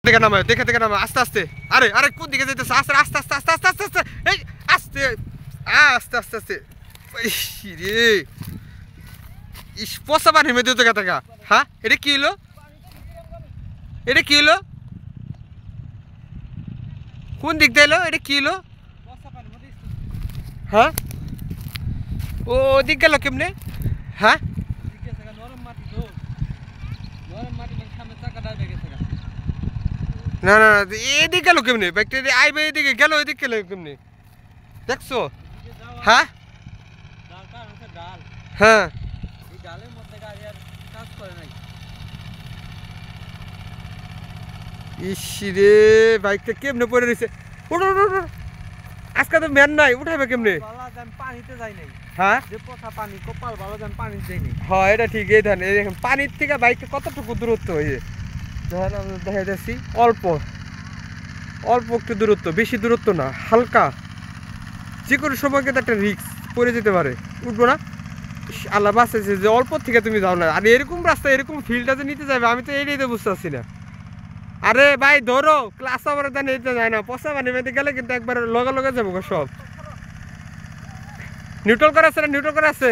দেখে নামা দেখে দেখে নামা আস্তে আস্তে। আরে আরে কোন দিকে যাইতেছে? আস্তে আস্তে আস্তে আস্তে আস্তে আস্তে আস্তে এই আস্তে আস্তে আস্তে আস্তে। রে ইস পচা পানির মধ্যে দেখা থাকা। হ্যাঁ এটা কি হলো? এটা কি হলো? কোন দিক দিয়ে এলো? এটা কি হলো? হ্যাঁ ও দিক গেল কেমনে? হ্যাঁ না না এদিকে গেল কেমনে? ব্যাকটেরিয়া আইবে এদিকে গেল, এদিকে গেল কেমনে দেখছো? হ্যাঁ হ্যাঁ ইসরে বাইকটা কেমনে পড়ে রয়েছে। উঠো উঠো উঠো, আজকে তো ম্যান নাই, উঠাবে কেমনে? পানিতে যাই নাই। হ্যাঁ যে পোষা পানি কপাল ভালো যান পানিতে যাই নাই। হ্যাঁ এটা ঠিক। এই ধান দেখেন পানির থেকে বাইকটা কতটুকু দূরত্ব হয়েছে ধরেন আমরা দেখা যাচ্ছি অল্প অল্প একটু দূরত্ব, বেশি দূরত্ব না, হালকা। যে কোনো সময় কিন্তু একটা রিস্ক পড়ে যেতে পারে। উঠবো না? আল্লাহ বাঁচাইছে যে অল্প থেকে তুমি যাও না। আর এরকম রাস্তা এরকম ফিল্ডটা যে নিতে যাবে আমি তো এইটাই তো বুঝতে পারছি না। আরে ভাই ধরো ক্লাস আমার দেন নিতে যায় না, পচা পানি মেতে গেলে কিন্তু একবার লগে লগে যাবো সব। নিউট্রাল করা আছে না? নিউট্রাল করা আছে?